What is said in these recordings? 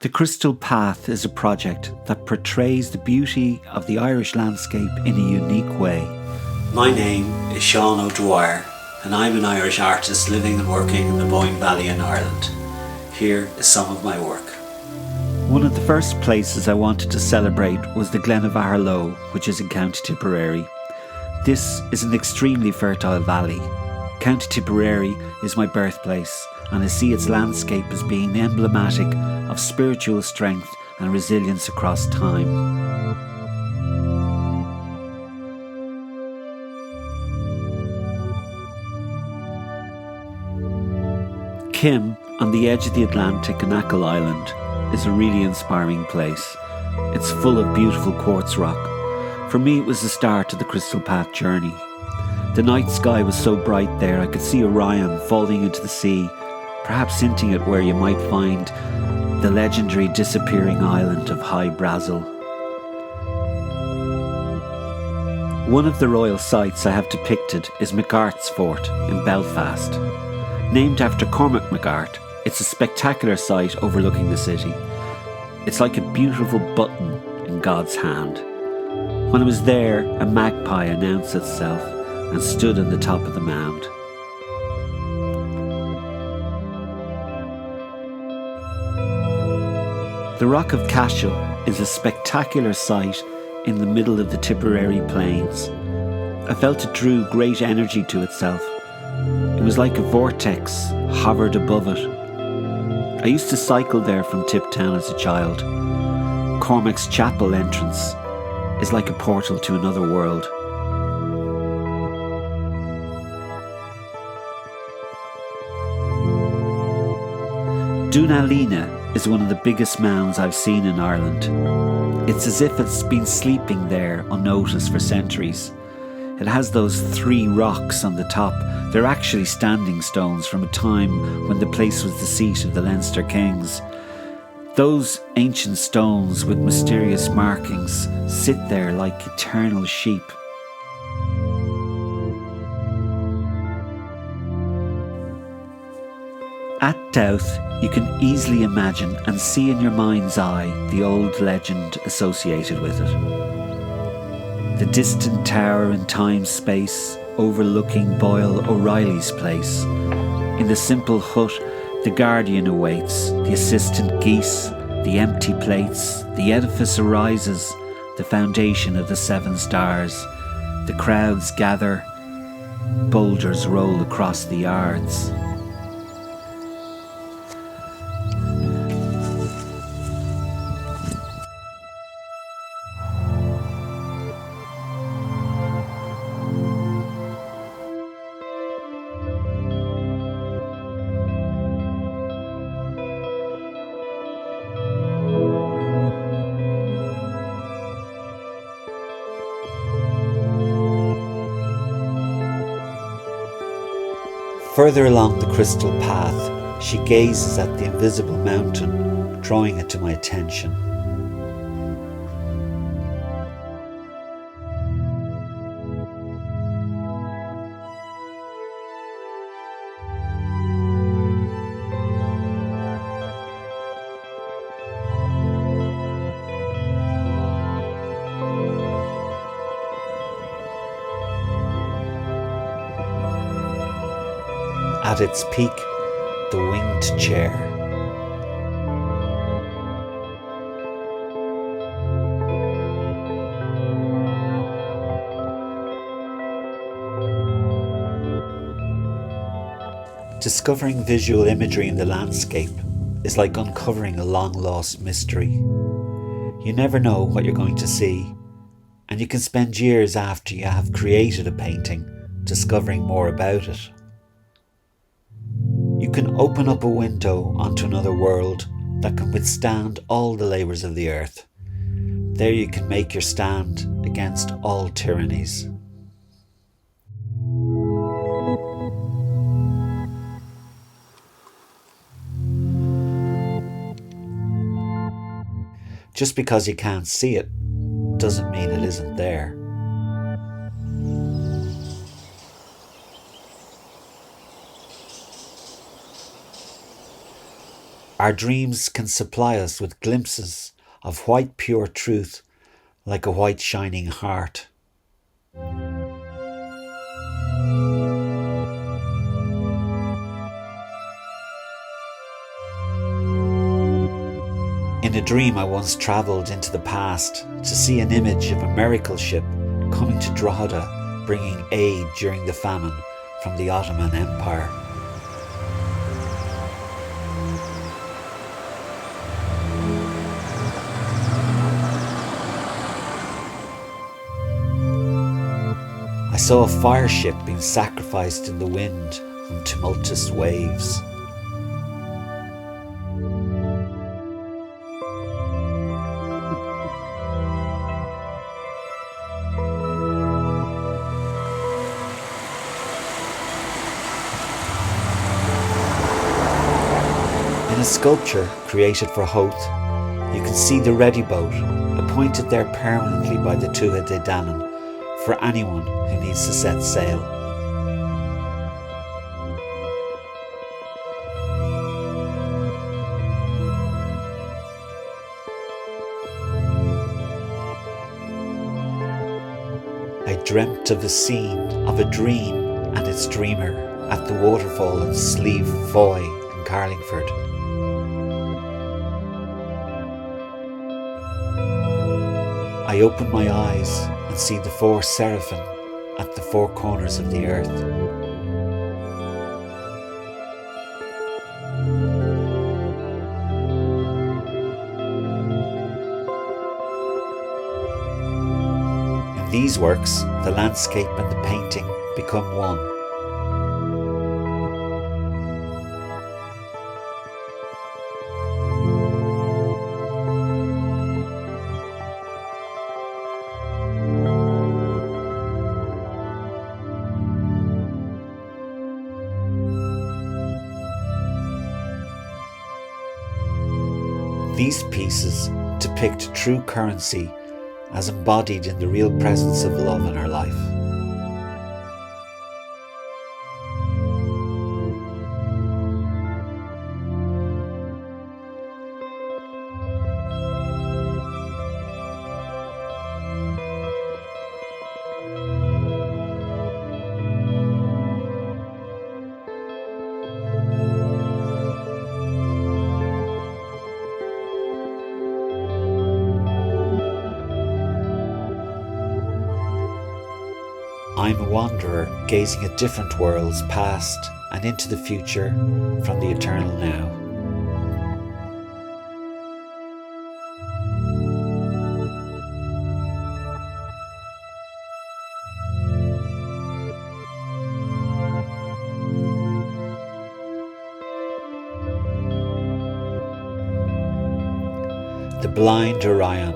The Crystal Path is a project that portrays the beauty of the Irish landscape in a unique way. My name is Sean O'Dwyer and I'm an Irish artist living and working in the Boyne Valley in Ireland. Here is some of my work. One of the first places I wanted to celebrate was the Glen of Low, which is in County Tipperary. This is an extremely fertile valley. County Tipperary is my birthplace, and I see its landscape as being emblematic of spiritual strength and resilience across time. Kim, on the edge of the Atlantic in Achill Island, is a really inspiring place. It's full of beautiful quartz rock. For me, it was the start of the Crystal Path journey. The night sky was so bright there I could see Orion falling into the sea, perhaps hinting at where you might find the legendary disappearing island of High Brazil. One of the royal sites I have depicted is McGart's Fort in Belfast. Named after Cormac McGart, it's a spectacular site overlooking the city. It's like a beautiful button in God's hand. When I was there, a magpie announced itself and stood on the top of the mound. The Rock of Cashel is a spectacular site in the middle of the Tipperary Plains. I felt it drew great energy to itself. It was like a vortex hovered above it. I used to cycle there from Tiptown as a child. Cormac's Chapel entrance is like a portal to another world. Dunalina is one of the biggest mounds I've seen in Ireland. It's as if it's been sleeping there unnoticed for centuries. It has those 3 rocks on the top. They're actually standing stones from a time when the place was the seat of the Leinster kings. Those ancient stones with mysterious markings sit there like eternal sheep. At Douth, you can easily imagine and see in your mind's eye the old legend associated with it. The distant tower in time-space overlooking Boyle O'Reilly's place. In the simple hut, the guardian awaits, the assistant geese, the empty plates. The edifice arises, the foundation of the 7 stars. The crowds gather, boulders roll across the yards. Further along the Crystal Path, she gazes at the invisible mountain, drawing it to my attention. At its peak, the winged chair. Discovering visual imagery in the landscape is like uncovering a long-lost mystery. You never know what you're going to see, and you can spend years after you have created a painting discovering more about it. You can open up a window onto another world that can withstand all the labours of the earth. There you can make your stand against all tyrannies. Just because you can't see it doesn't mean it isn't there. Our dreams can supply us with glimpses of white pure truth, like a white shining heart. In a dream, I once travelled into the past to see an image of a miracle ship coming to Drogheda, bringing aid during the famine from the Ottoman Empire. I saw a fire ship being sacrificed in the wind on tumultuous waves. In a sculpture created for Hoth, you can see the ready boat, appointed there permanently by the Tuatha De Danann for anyone who needs to set sail. I dreamt of a scene of a dream and its dreamer at the waterfall in Slieve Foy in Carlingford. I open my eyes and see the four seraphim at the four corners of the earth. In these works, the landscape and the painting become one. These pieces depict true currency as embodied in the real presence of love in our life. I'm a wanderer gazing at different worlds past and into the future from the eternal now. The blind Orion,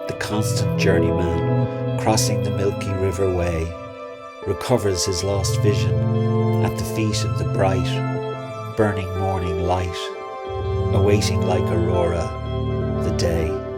the constant journeyman, crossing the Milky River way, recovers his lost vision at the feet of the bright, burning morning light, awaiting like aurora the day.